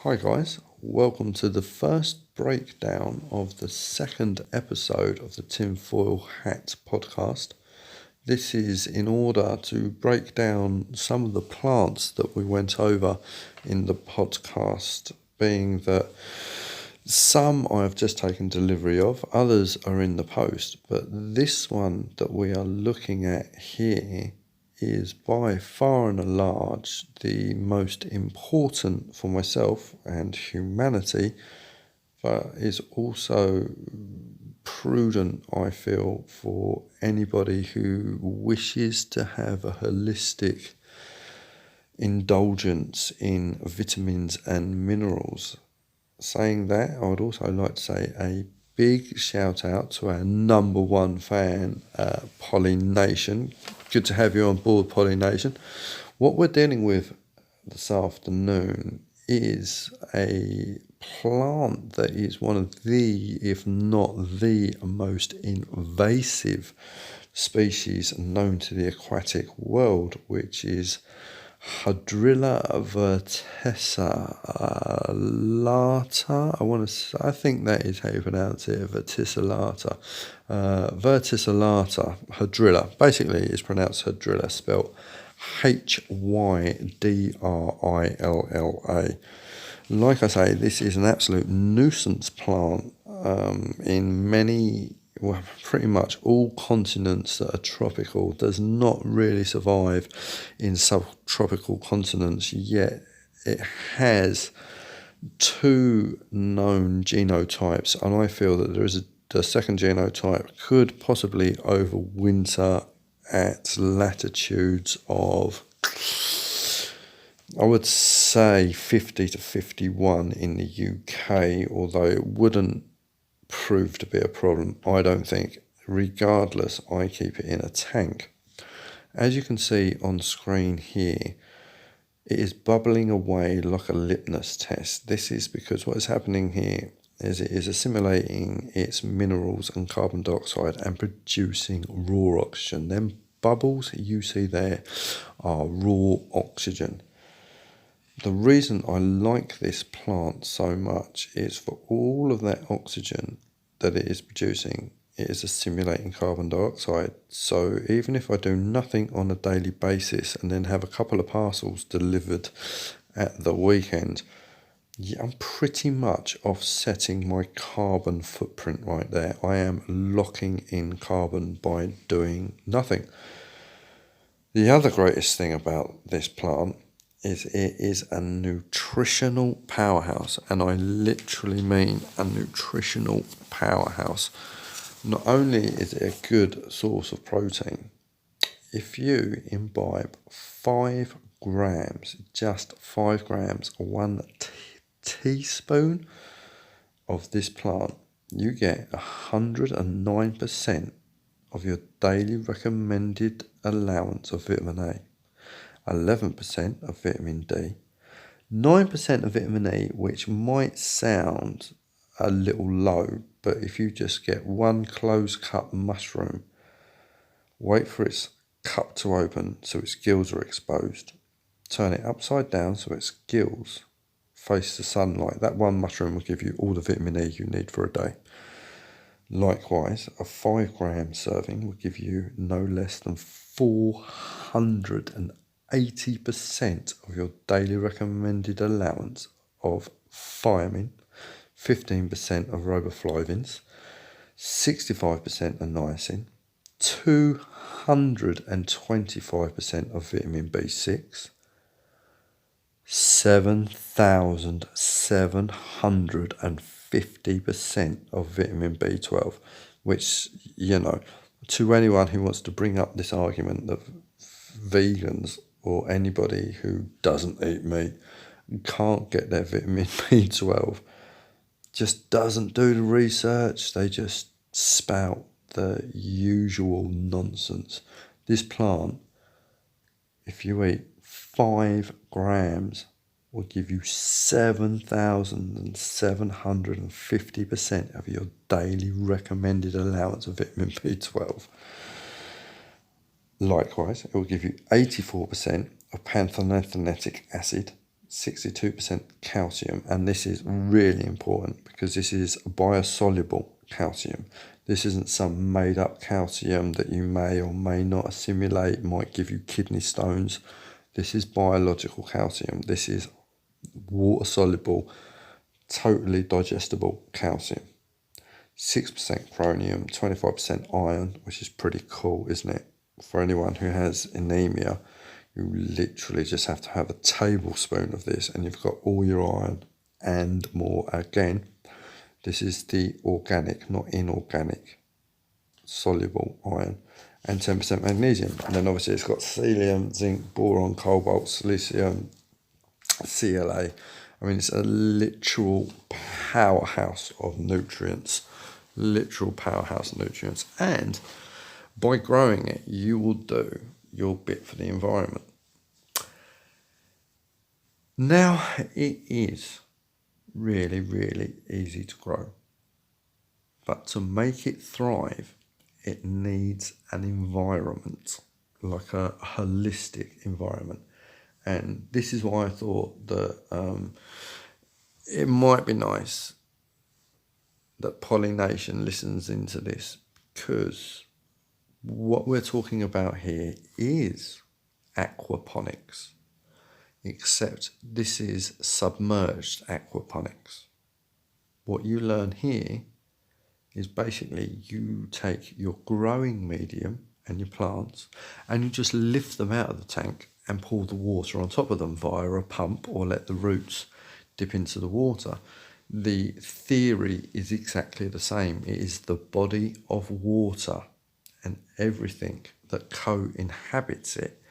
Hi guys, welcome to the first breakdown of the second episode of the Tinfoil Hat podcast. This is in order to break down some of the plants that we went over in the podcast, being that some I have just taken delivery of, others are in the post, but this one that we are looking at here is by far and large the most important for myself and humanity, but is also prudent, I feel, for anybody who wishes to have a holistic indulgence in vitamins and minerals. Saying that, I would also like to say a big shout out to our number one fan, Pollination. Good to have you on board, Pollination. What we're dealing with this afternoon is a plant that is one of the, if not the most invasive species known to the aquatic world, which is Hydrilla verticillata. I think that is how you pronounce it. Verticillata. Hydrilla. Basically, it's pronounced Hydrilla, spelled Hydrilla. Like I say, this is an absolute nuisance plant in many, well, pretty much all continents that are tropical. Does not really survive in subtropical continents, yet it has two known genotypes, and I feel that the second genotype could possibly overwinter at latitudes of, I would say, 50 to 51 in the UK, although it wouldn't prove to be a problem, I don't think. Regardless, I keep it in a tank. As you can see on screen here, it is bubbling away like a litmus test. This is because what is happening here is it is assimilating its minerals and carbon dioxide and producing raw oxygen. Them bubbles you see there are raw oxygen. The reason I like this plant so much is for all of that oxygen that it is producing, it is assimilating carbon dioxide. So even if I do nothing on a daily basis and then have a couple of parcels delivered at the weekend, I'm pretty much offsetting my carbon footprint right there. I am locking in carbon by doing nothing. The other greatest thing about this plant is it is a nutritional powerhouse, and I literally mean a nutritional powerhouse. Not only is it a good source of protein, if you imbibe 5 grams, just 5 grams, 1 teaspoon of this plant, you get 109% of your daily recommended allowance of vitamin A, 11% of vitamin D, 9% of vitamin E, which might sound a little low, but if you just get one closed cup mushroom, wait for its cup to open so its gills are exposed, turn it upside down so its gills face the sunlight, that one mushroom will give you all the vitamin E you need for a day. Likewise, a 5 gram serving will give you no less than 480% of your daily recommended allowance of thiamine, 15% of riboflavins, 65% of niacin, 225% of vitamin B6, 7,750% of vitamin B12, which, to anyone who wants to bring up this argument that vegans or anybody who doesn't eat meat can't get their vitamin B12, just doesn't do the research. They just spout the usual nonsense. This plant, if you eat 5 grams, will give you 7,750% of your daily recommended allowance of vitamin B12. Likewise, it will give you 84% of pantothenic acid, 62% calcium, and this is really important because this is biosoluble calcium. This isn't some made up calcium that you may or may not assimilate, might give you kidney stones. This is biological calcium. This is water soluble, totally digestible calcium. 6% chromium, 25% iron, which is pretty cool, isn't it? For anyone who has anemia, you literally just have to have a tablespoon of this and you've got all your iron and more. Again, this is the organic, not inorganic, soluble iron. And 10% magnesium. And then obviously it's got selenium, zinc, boron, cobalt, silicium, CLA. I mean, it's a literal powerhouse of nutrients. Literal powerhouse of nutrients. And by growing it, you will do your bit for the environment. Now, it is really, really easy to grow. But to make it thrive, it needs an environment, like a holistic environment. And this is why I thought that it might be nice that pollination listens into this, because what we're talking about here is aquaponics, except this is submerged aquaponics. What you learn here is basically you take your growing medium and your plants and you just lift them out of the tank and pour the water on top of them via a pump, or let the roots dip into the water. The theory is exactly the same. It is the body of water and everything that co-inhabits it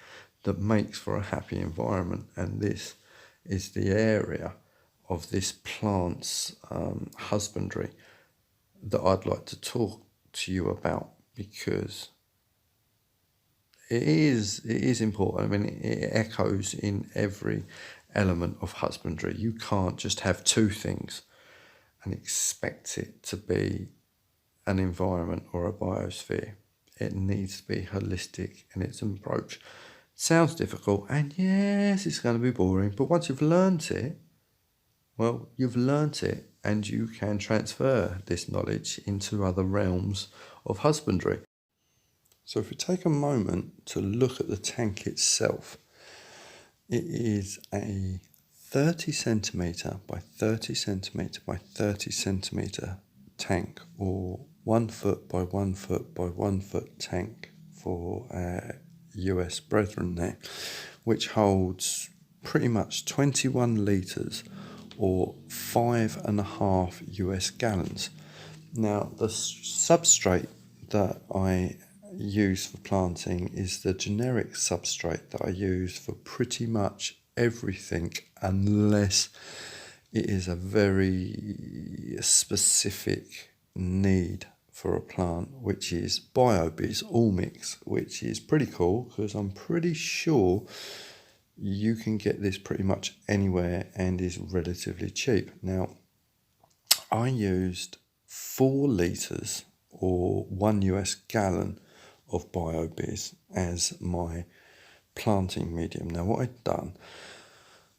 that makes for a happy environment. And this is the area of this plant's husbandry that I'd like to talk to you about, because it is important. I mean, it echoes in every element of husbandry. You can't just have two things and expect it to be an environment or a biosphere. It needs to be holistic in its approach. Sounds difficult, and yes, it's going to be boring, but once you've learnt it, well, you've learnt it, and you can transfer this knowledge into other realms of husbandry. So if we take a moment to look at the tank itself, it is a 30 centimetre by 30 centimetre by 30 centimetre tank, or 1 foot by 1 foot by 1 foot tank for our US brethren there, which holds pretty much 21 litres or 5.5 US gallons. Now, the substrate that I use for planting is the generic substrate that I use for pretty much everything, unless it is a very specific need for a plant, which is BioBiz All Mix, which is pretty cool because I'm pretty sure you can get this pretty much anywhere and is relatively cheap. Now, I used 4 litres or 1 US gallon of BioBiz as my planting medium. Now, what I'd done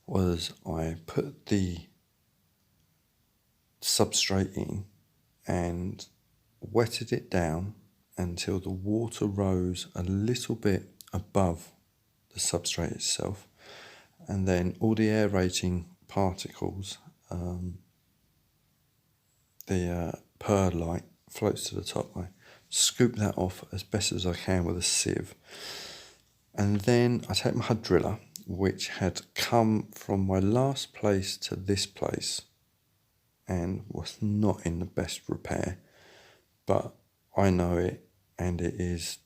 was I put the substrate in and wetted it down until the water rose a little bit above the substrate itself, and then all the aerating particles, the perlite floats to the top. I scoop that off as best as I can with a sieve, and then I take my Hydrilla, which had come from my last place to this place and was not in the best repair, but I know it, and it is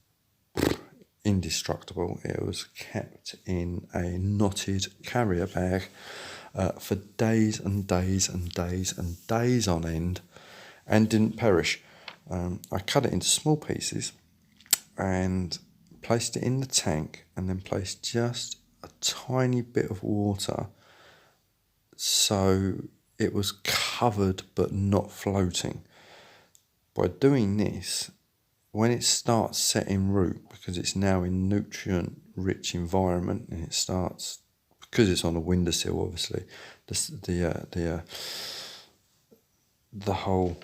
indestructible. It was kept in a knotted carrier bag for days and days and days and days on end, and didn't perish. I cut it into small pieces and placed it in the tank, and then placed just a tiny bit of water so it was covered but not floating. By doing this, when it starts setting root, because it's now in nutrient-rich environment and it starts because it's on a windowsill, obviously, the whole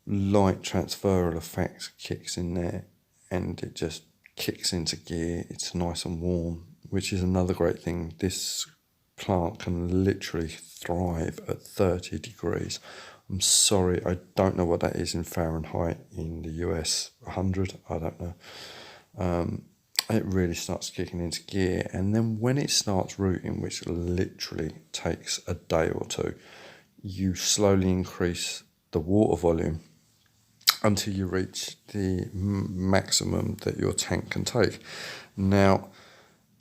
light transferal effect kicks in there, and it just kicks into gear. It's nice and warm, which is another great thing. This plant can literally thrive at 30 degrees. I'm sorry, I don't know what that is in Fahrenheit in the US. 100, I don't know. It really starts kicking into gear, and then when it starts rooting, which literally takes a day or two, you slowly increase the water volume until you reach the maximum that your tank can take. Now,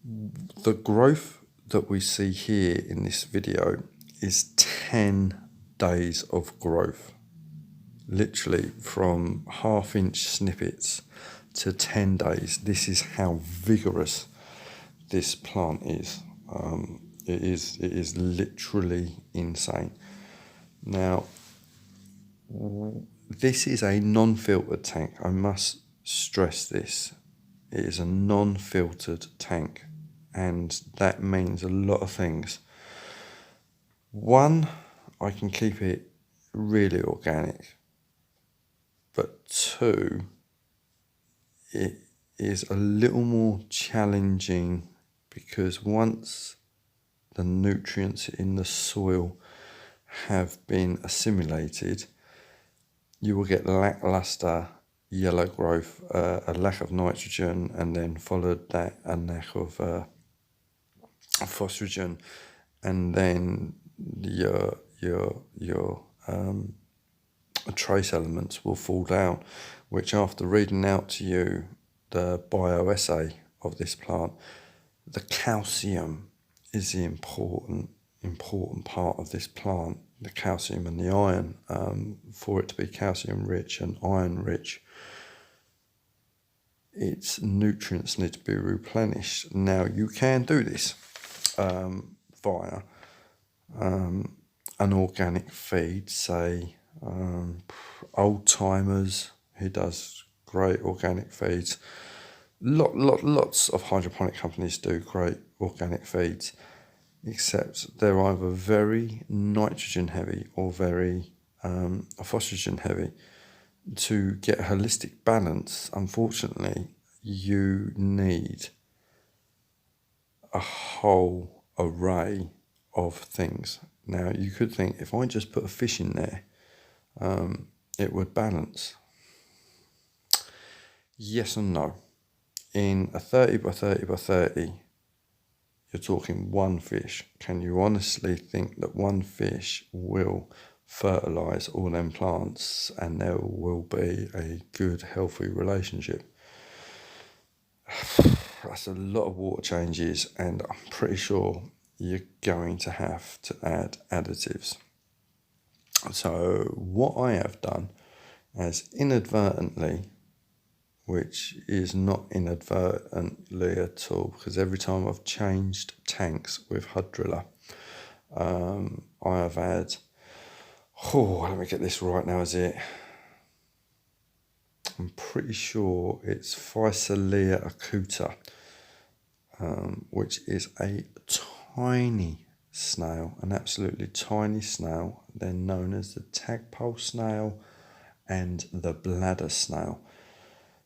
the growth that we see here in this video is 10 days of growth, literally from half-inch snippets to 10 days. This is how vigorous this plant is. It is literally insane. Now, this is a non-filtered tank. I must stress this. It is a non-filtered tank, and that means a lot of things. One, I can keep it really organic. But two, it is a little more challenging because once the nutrients in the soil have been assimilated, you will get lackluster yellow growth, a lack of nitrogen, and then followed that a lack of phosphogen, and then your trace elements will fall down, which after reading out to you the bioassay of this plant, the calcium is the important part of this plant, the calcium and the iron. For it to be calcium rich and iron rich, its nutrients need to be replenished. Now, you can do this via an organic feed, say Old Timers, who does great organic feeds. Lots of hydroponic companies do great organic feeds, except they're either very nitrogen heavy or very phosphogen heavy. To get a holistic balance, unfortunately, you need a whole array of things. Now, you could think, if I just put a fish in there, it would balance. Yes and no. In a 30 by 30 by 30, you're talking one fish. Can you honestly think that one fish will fertilise all them plants and there will be a good, healthy relationship? That's a lot of water changes, and I'm pretty sure you're going to have to add additives. So what I have done is inadvertently, which is not inadvertently at all, because every time I've changed tanks with Hydrilla, I have had, let me get this right now, is it? I'm pretty sure it's Physalia acuta, which is a tiny snail, an absolutely tiny snail. They're known as the tadpole snail and the bladder snail.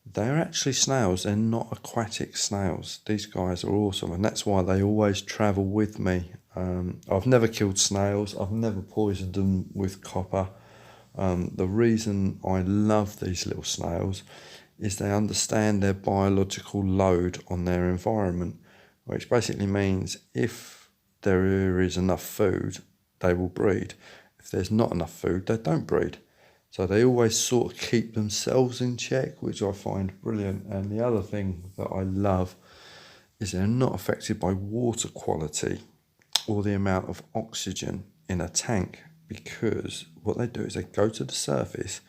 They're actually snails, they're not aquatic snails. These guys are awesome, and that's why they always travel with me. I've never killed snails, I've never poisoned them with copper. The reason I love these little snails is they understand their biological load on their environment, which basically means if there is enough food, they will breed. If there's not enough food, they don't breed. So they always sort of keep themselves in check, which I find brilliant. And the other thing that I love is they're not affected by water quality or the amount of oxygen in a tank, because what they do is they go to the surface,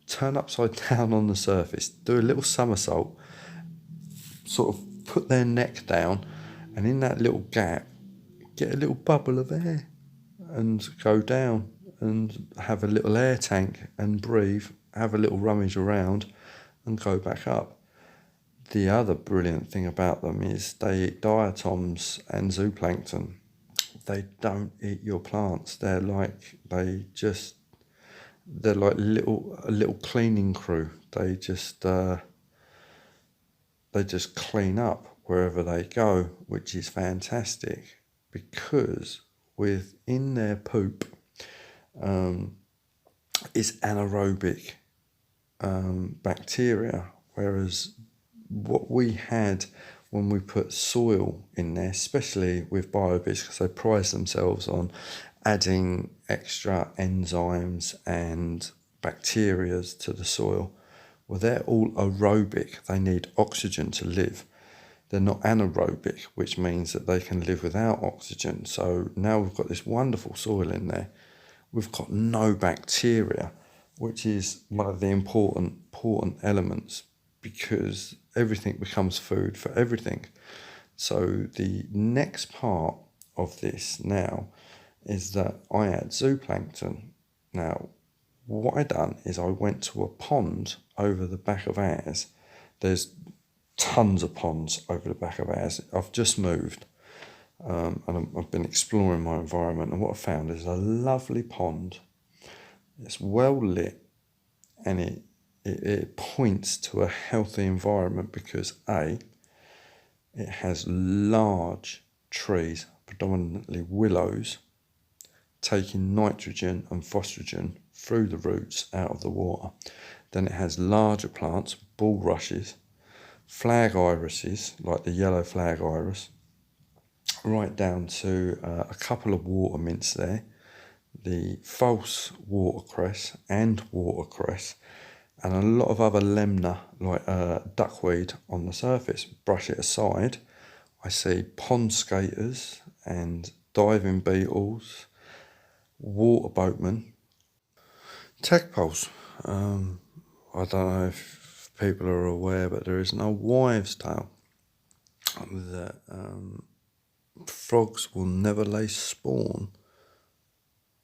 turn upside down on the surface, do a little somersault, sort of put their neck down, and in that little gap, get a little bubble of air and go down and have a little air tank and breathe, have a little rummage around and go back up. the other brilliant thing about them is they eat diatoms and zooplankton. They don't eat your plants. They're like a little cleaning crew. They just clean up wherever they go, which is fantastic because within their poop is anaerobic bacteria, whereas what we had when we put soil in there, especially with BioBiz, because they prize themselves on adding extra enzymes and bacteria to the soil, well, they're all aerobic. They need oxygen to live. They're not anaerobic, which means that they can live without oxygen. So now we've got this wonderful soil in there. We've got no bacteria, which is one of the important elements, because everything becomes food for everything. So the next part of this now is that I add zooplankton. Now, what I done is I went to a pond over the back of ours. There's tons of ponds over the back of ours. I've just moved and I've been exploring my environment, and what I found is a lovely pond. It's well lit, and it points to a healthy environment because it has large trees, predominantly willows, taking nitrogen and phosphorus through the roots out of the water. Then it has larger plants, bulrushes, flag irises, like the yellow flag iris, right down to a couple of water mints there, the false watercress and watercress, and a lot of other lemna, like duckweed on the surface. Brush it aside, I see pond skaters and diving beetles, water boatmen, tadpoles. I don't know if people are aware, but there is no wives' tale that frogs will never lay spawn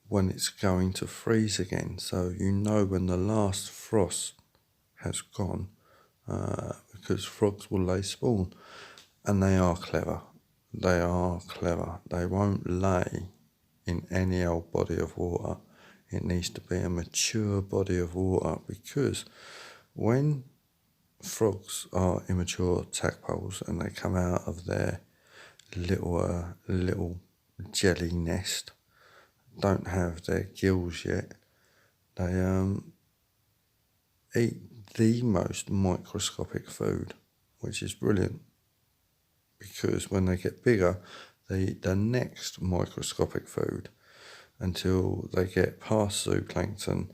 when it's going to freeze again. So you know when the last frost has gone, because frogs will lay spawn, and they are clever. They are clever. They won't lay in any old body of water. It needs to be a mature body of water, because when frogs are immature tadpoles and they come out of their little jelly nest, don't have their gills yet, they eat the most microscopic food, which is brilliant, because when they get bigger, they eat the next microscopic food until they get past zooplankton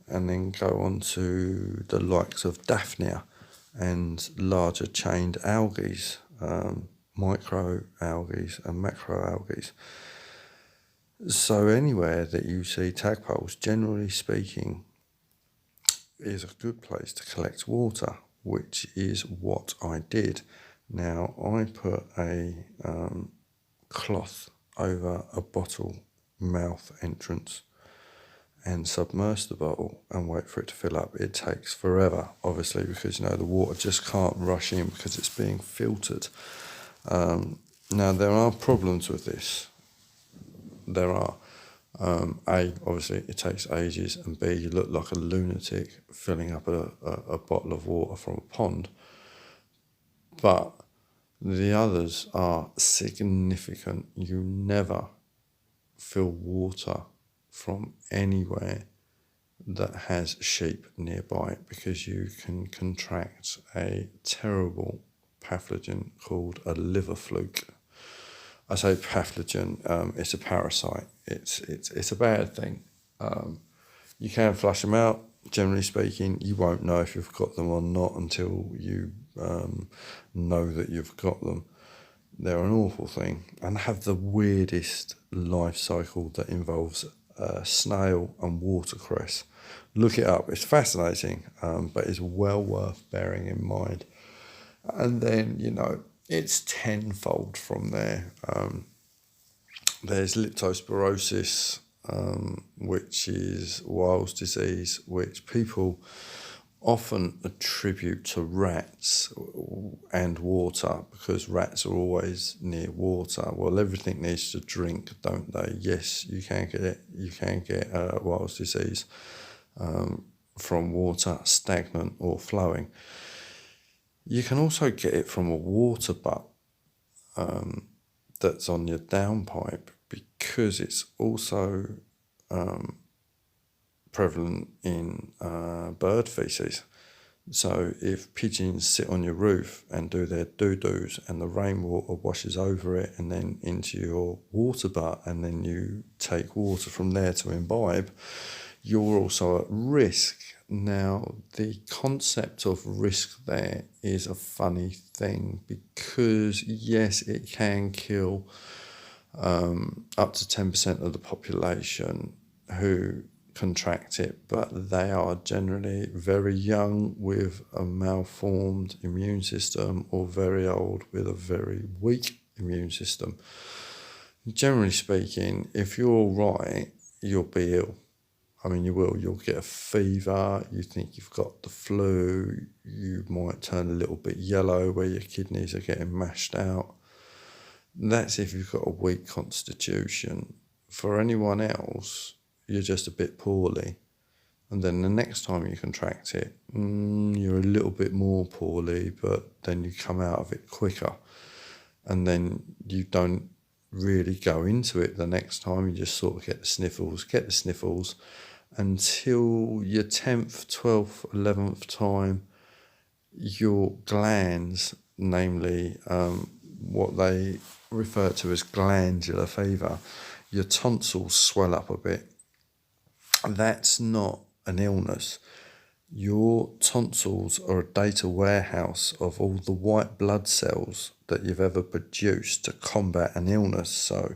and then go on to the likes of Daphnia and larger chained algae, microalgae and macroalgae. So anywhere that you see tadpoles, generally speaking, is a good place to collect water, which is what I did. Now, I put a cloth over a bottle mouth entrance and submerge the bottle and wait for it to fill up. It takes forever, obviously, because the water just can't rush in because it's being filtered. Now, there are problems with this. There are. A, obviously, it takes ages, and B, you look like a lunatic filling up a bottle of water from a pond. But the others are significant. You never fill water from anywhere that has sheep nearby, because you can contract a terrible pathogen called a liver fluke. I say pathogen, it's a parasite. It's a bad thing. You can flush them out. Generally speaking, you won't know if you've got them or not until you know that you've got them. They're an awful thing and have the weirdest life cycle that involves snail and watercress. Look it up. It's fascinating, but it's well worth bearing in mind. And then, it's tenfold from there. There's leptospirosis, which is Weil's disease, which people often attribute to rats and water, because rats are always near water. Well, everything needs to drink, don't they? Yes, you can get Weil's disease from water, stagnant or flowing. You can also get it from a water butt that's on your downpipe, because it's also prevalent in bird feces. So if pigeons sit on your roof and do their doo-doos and the rainwater washes over it and then into your water butt, and then you take water from there to imbibe, you're also at risk. Now, the concept of risk there is a funny thing, because yes, it can kill up to 10% of the population who contract it, but they are generally very young with a malformed immune system, or very old with a very weak immune system. Generally speaking, if you're all right, you'll be ill. I mean, you'll get a fever, you think you've got the flu, you might turn a little bit yellow where your kidneys are getting mashed out. That's if you've got a weak constitution. For anyone else, you're just a bit poorly. And then the next time you contract it, you're a little bit more poorly, but then you come out of it quicker. And then you don't really go into it the next time, you just sort of get the sniffles, until your 10th, 12th, 11th time, your glands, namely what they refer to as glandular fever, your tonsils swell up a bit. That's not an illness. Your tonsils are a data warehouse of all the white blood cells that you've ever produced to combat an illness. So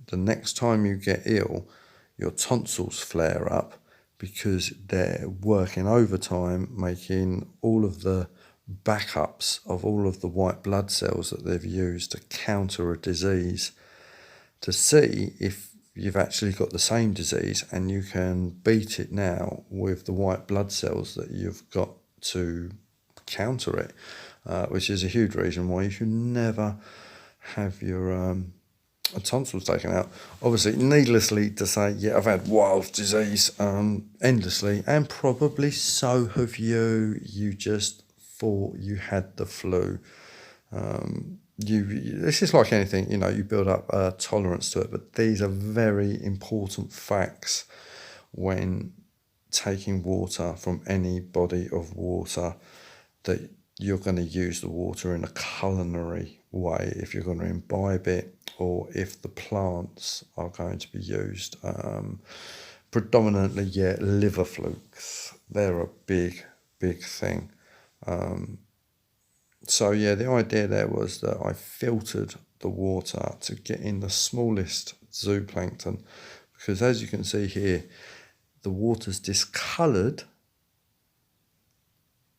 the next time you get ill, your tonsils flare up, because they're working overtime, making all of the backups of all of the white blood cells that they've used to counter a disease, to see if you've actually got the same disease, and you can beat it now with the white blood cells that you've got to counter it, which is a huge reason why you should never have your tonsils taken out. Obviously, needlessly to say, yeah, I've had Weil's disease endlessly, and probably so have you. You just thought you had the flu. This is like anything, you build up a tolerance to it, but these are very important facts when taking water from any body of water, that you're going to use the water in a culinary way if you're going to imbibe it, or if the plants are going to be used. Predominantly, liver flukes, they're a big thing. So the idea there was that I filtered the water to get in the smallest zooplankton, because as you can see here, the water's discoloured,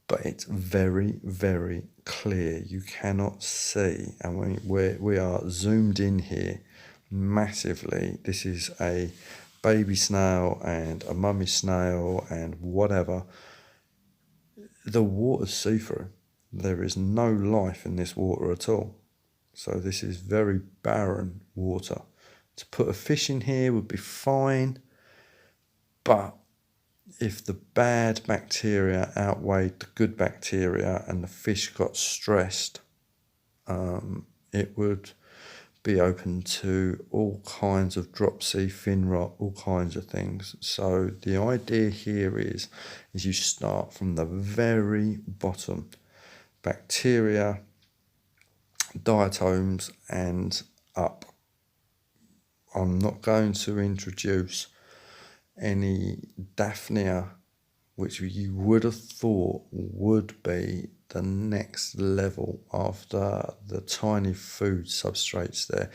but it's very, very clear. You cannot see, and we are zoomed in here massively. This is a baby snail and a mummy snail and whatever. The water's see-through. There is no life in this water at all. So this is very barren water. To put a fish in here would be fine, but if the bad bacteria outweighed the good bacteria and the fish got stressed, it would be open to all kinds of dropsy, fin rot, all kinds of things. So the idea here is you start from the very bottom. Bacteria, diatoms, and up. I'm not going to introduce any Daphnia, which you would have thought would be the next level after the tiny food substrates there,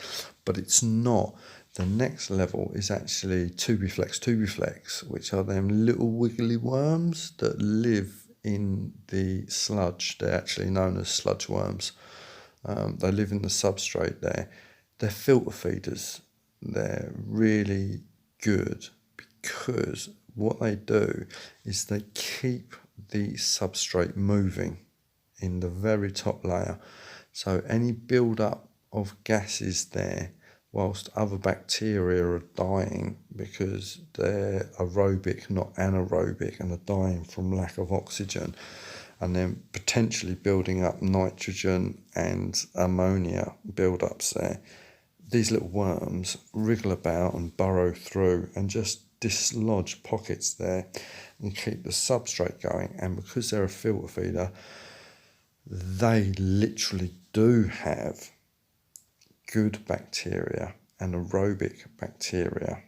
but it's not. The next level is actually tubiflex, which are them little wiggly worms that live in the sludge. They're actually known as sludge worms. They live in the substrate there. They're filter feeders. They're really good, because what they do is they keep the substrate moving in the very top layer. So any build-up of gases there, whilst other bacteria are dying because they're aerobic, not anaerobic, and are dying from lack of oxygen, and then potentially building up nitrogen and ammonia build-ups there, these little worms wriggle about and burrow through and just dislodge pockets there and keep the substrate going. And because they're a filter feeder, they literally do have good bacteria and aerobic bacteria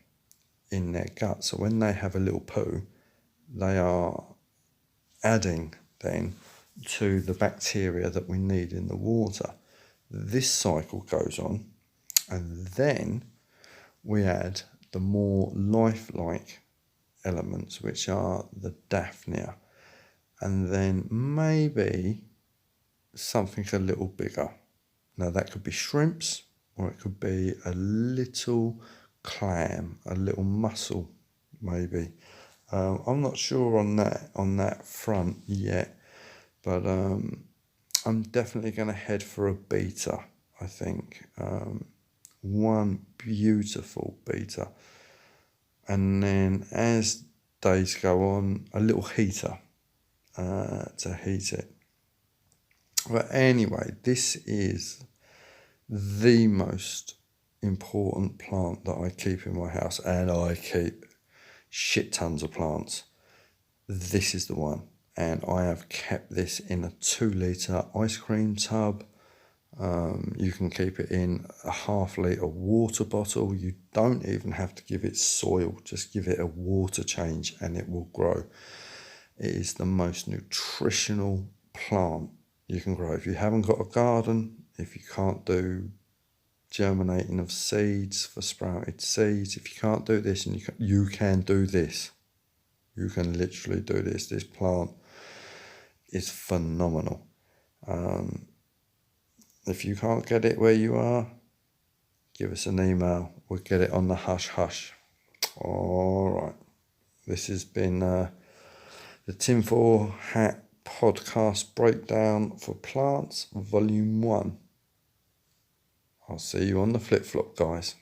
in their gut. So when they have a little poo, they are adding then to the bacteria that we need in the water. This cycle goes on, and then we add the more lifelike elements, which are the Daphnia, and then maybe something a little bigger. Now that could be shrimps, or it could be a little clam, a little mussel maybe. I'm not sure on that front yet, but I'm definitely going to head for a beta, I think. One beautiful beta. And then as days go on, a little heater to heat it. But anyway, this is the most important plant that I keep in my house, and I keep shit tons of plants. This is the one, and I have kept this in a 2-litre ice cream tub. You can keep it in a 1/2 litre water bottle. You don't even have to give it soil, just give it a water change and it will grow. It is the most nutritional plant you can grow. If you haven't got a garden, if you can't do germinating of seeds for sprouted seeds, if you can't do this, and you can do this. You can literally do this. This plant is phenomenal. If you can't get it where you are, give us an email. We'll get it on the hush hush. All right. This has been the Tinfoil Hat Podcast Breakdown for Plants, Volume 1. I'll see you on the flip-flop, guys.